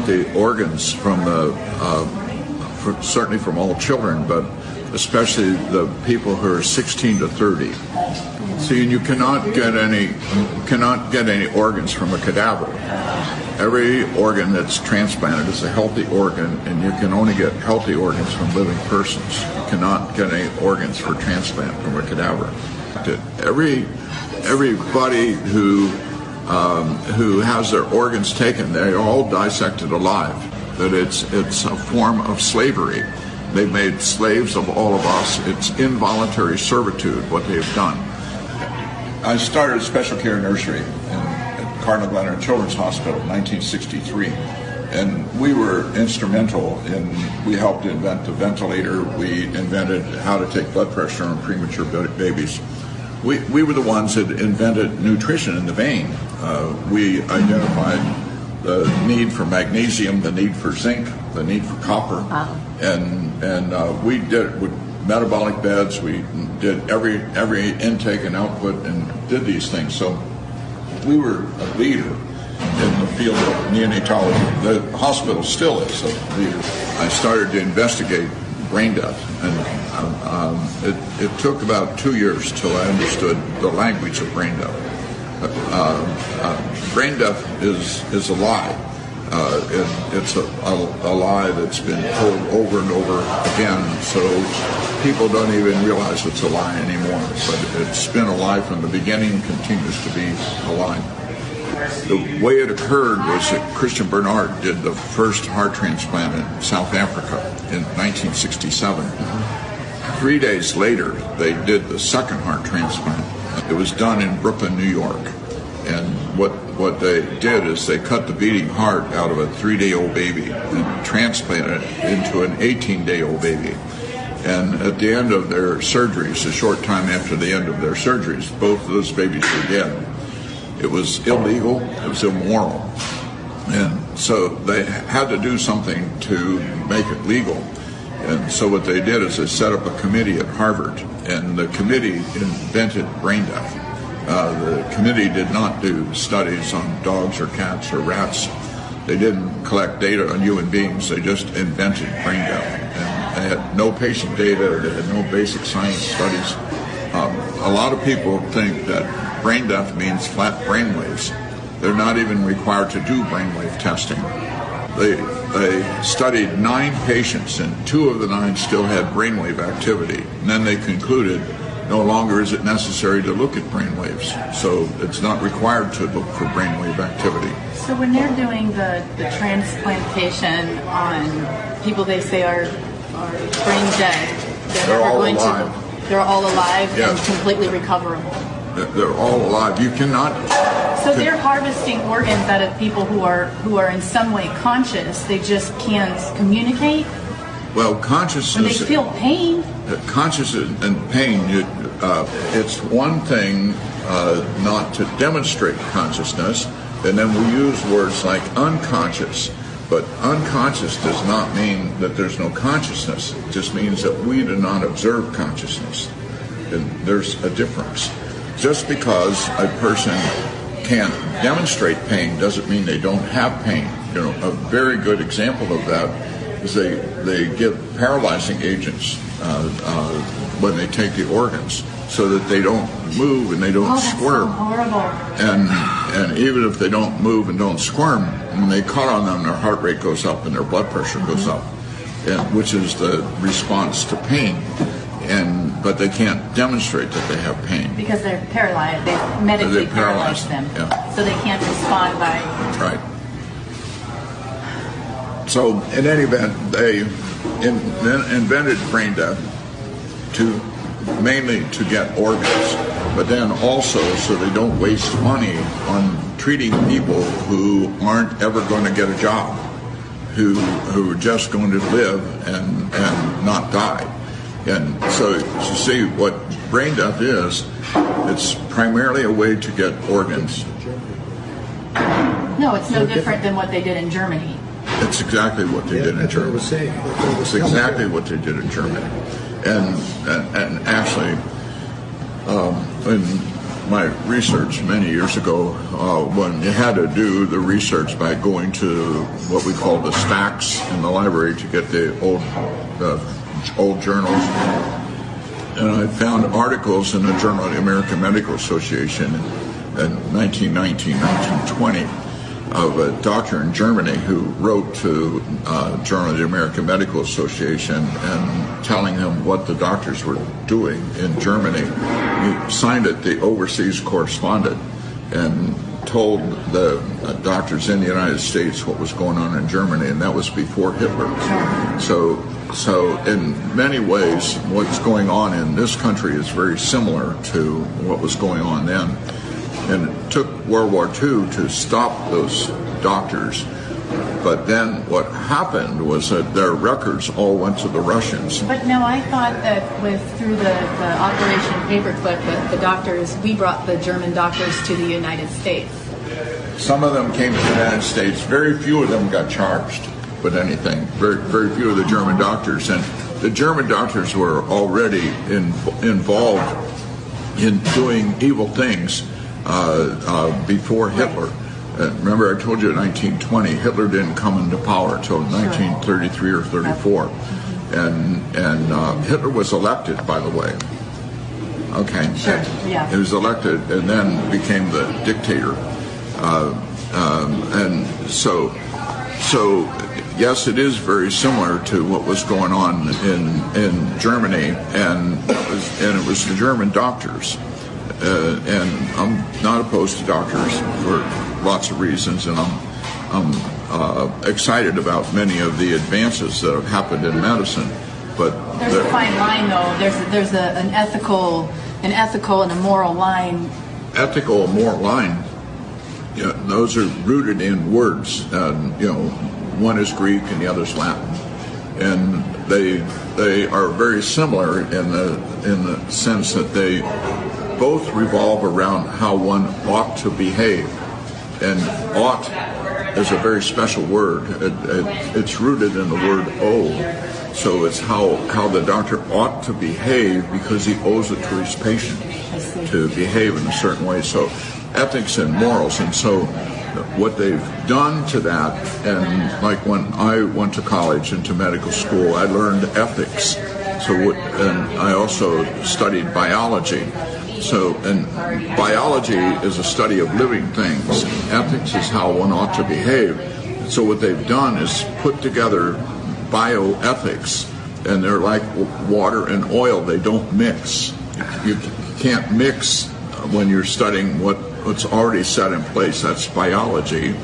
the organs from certainly from all children, but especially the people who are 16 to 30. See, and you cannot get any organs from a cadaver. Every organ that's transplanted is a healthy organ, and you can only get healthy organs from living persons. You cannot get any organs for transplant from a cadaver. Everybody who has their organs taken, they're all dissected alive. That it's a form of slavery. They've made slaves of all of us. It's involuntary servitude, what they've done. I started a special care nursery at Cardinal Glenner Children's Hospital in 1963. And we were instrumental we helped invent the ventilator. We invented how to take blood pressure on premature babies. We were the ones that invented nutrition in the vein. We identified the need for magnesium, the need for zinc, the need for copper. Wow. And we did it with metabolic beds. We did every intake and output and did these things. So we were a leader in the field of neonatology. The hospital still is a leader. I started to investigate brain death, and it took about 2 years till I understood the language of brain death. Brain death is a lie. It's a lie that's been told over and over again, so people don't even realize it's a lie anymore. But it's been a lie from the beginning and continues to be a lie. The way it occurred was that Christian Bernard did the first heart transplant in South Africa in 1967. 3 days later, they did the second heart transplant. It was done in Brooklyn, New York. And what they did is they cut the beating heart out of a 3-day-old baby and transplanted it into an 18-day-old baby. And at the end of their surgeries, a short time after the end of their surgeries, both of those babies were dead. It was illegal, it was immoral. And so they had to do something to make it legal. And so what they did is they set up a committee at Harvard, and the committee invented brain death. The committee did not do studies on dogs or cats or rats. They didn't collect data on human beings. They just invented brain death. And they had no patient data. They had no basic science studies. A lot of people think that brain death means flat brainwaves. They're not even required to do brainwave testing. They studied 9 patients, and 2 of the 9 still had brainwave activity. And then they concluded no longer is it necessary to look at brainwaves, so it's not required to look for brainwave activity. So when they're doing the transplantation on people they say are brain dead, they're all alive. They're all alive, yes, and completely recoverable. They're all alive. You cannot. So they're harvesting organs out of people who are in some way conscious. They just can't communicate. Well, consciousness. When they feel pain. Consciousness and pain. It's one thing not to demonstrate consciousness, and then we use words like unconscious. But unconscious does not mean that there's no consciousness. It just means that we do not observe consciousness. And there's a difference. Just because a person can't demonstrate pain doesn't mean they don't have pain. You know, a very good example of that is they give paralyzing agents when they take the organs, so that they don't move and they don't squirm. So horrible. And even if they don't move and don't squirm, when they cut on them, their heart rate goes up and their blood pressure goes up, which is the response to pain. But they can't demonstrate that they have pain. Because they're paralyzed. They medically paralyze them. Yeah. So they can't respond by... Right. So in any event, they invented brain death mainly to get organs, but then also so they don't waste money on treating people who aren't ever going to get a job, who are just going to live and not die. And so you see what brain death is, it's primarily a way to get organs. No, it's no different than what they did in Germany. It's exactly what they did in Germany. It's exactly what they did in Germany. And actually, my research many years ago when you had to do the research by going to what we call the stacks in the library to get the old journals. And I found articles in the Journal of the American Medical Association in 1919, 1920 of a doctor in Germany who wrote to Journal of the American Medical Association and telling him what the doctors were doing in Germany. He signed it the overseas correspondent and told the doctors in the United States what was going on in Germany, and that was before Hitler. So in many ways, what's going on in this country is very similar to what was going on then. And it took World War II to stop those doctors. But then what happened was that their records all went to the Russians. But no, I thought that through the Operation Paperclip, the doctors, we brought the German doctors to the United States. Some of them came to the United States. Very few of them got charged with anything. Very few of the German doctors. And the German doctors were already involved in doing evil things before Hitler. Remember, I told you in 1920, Hitler didn't come into power until 1933 or 34. And Hitler was elected, by the way. Okay. Sure. Yeah. He was elected and then became the dictator. And so yes, it is very similar to what was going on in Germany, and it was the German doctors. And I'm not opposed to doctors for lots of reasons, and I'm excited about many of the advances that have happened in medicine. But there's a fine line, though. There's an ethical and a moral line. Ethical and moral line. Yeah, those are rooted in words. One is Greek and the other is Latin, and they are very similar in the sense that they both revolve around how one ought to behave. And ought is a very special word. It's rooted in the word owe. So it's how the doctor ought to behave because he owes it to his patient to behave in a certain way. So ethics and morals. And so what they've done to that, and like when I went to college and to medical school, I learned ethics. And I also studied biology. And biology is a study of living things. Ethics is how one ought to behave. So what they've done is put together bioethics, and they're like water and oil. They don't mix. You can't mix when you're studying what's already set in place. That's biology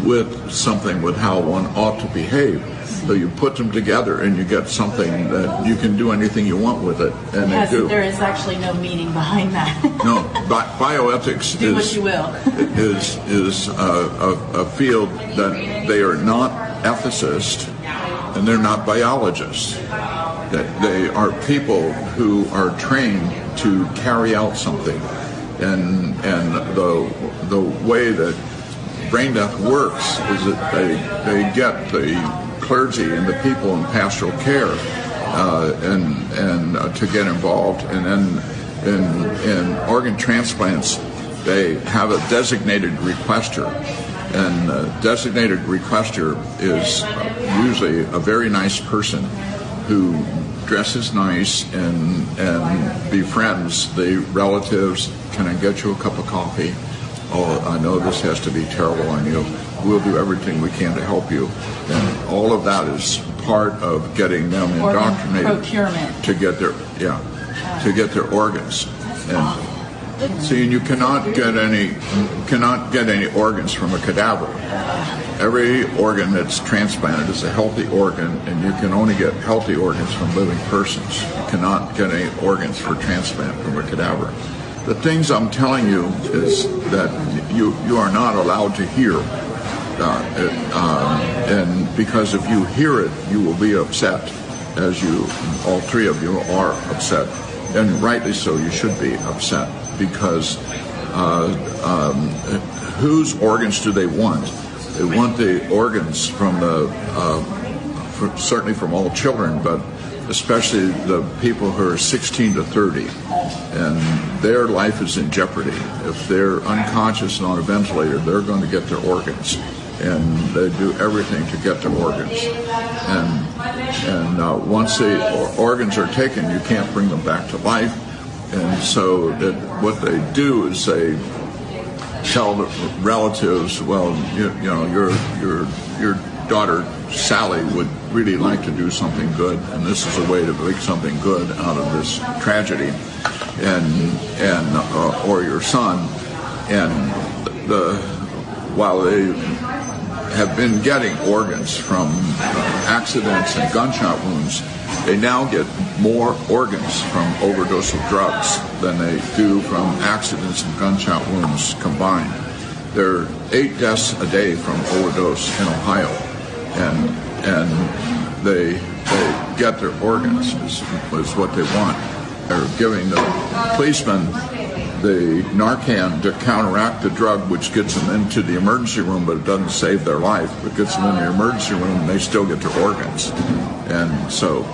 with something with how one ought to behave. So you put them together and you get something that you can do anything you want with it, and they do. There is actually no meaning behind that. No, bioethics do what you will. is a field that they are not ethicists and they're not biologists. That they are people who are trained to carry out something, and the way that brain death works is that they get the clergy and the people in pastoral care and to get involved, and then in organ transplants they have a designated requester, and a designated requester is usually a very nice person who dresses nice and befriends the relatives. Can I get you a cup of coffee? Oh, I know this has to be terrible on you. We'll do everything we can to help you. And all of that is part of getting them indoctrinated procurement to get their organs. And see, you cannot get any organs from a cadaver. Every organ that's transplanted is a healthy organ, and you can only get healthy organs from living persons. You cannot get any organs for transplant from a cadaver. The things I'm telling you is that you are not allowed to hear, and because if you hear it, you will be upset, as all three of you are upset, and rightly so. You should be upset because whose organs do they want? They want the organs from certainly from all children, but especially the people who are 16 to 30. and their life is in jeopardy. If they're unconscious and on a ventilator, they're going to get their organs, and they do everything to get their organs. And once the organs are taken, you can't bring them back to life. And so what they do is they tell the relatives, well, you know, your daughter Sally would really like to do something good, and this is a way to make something good out of this tragedy, or your son. And while they have been getting organs from accidents and gunshot wounds, they now get more organs from overdose of drugs than they do from accidents and gunshot wounds combined. There are 8 deaths a day from overdose in Ohio, and they get their organs is what they want. They're giving the policemen the Narcan to counteract the drug, which gets them into the emergency room, but it doesn't save their life. It gets them in the emergency room, and they still get their organs. And so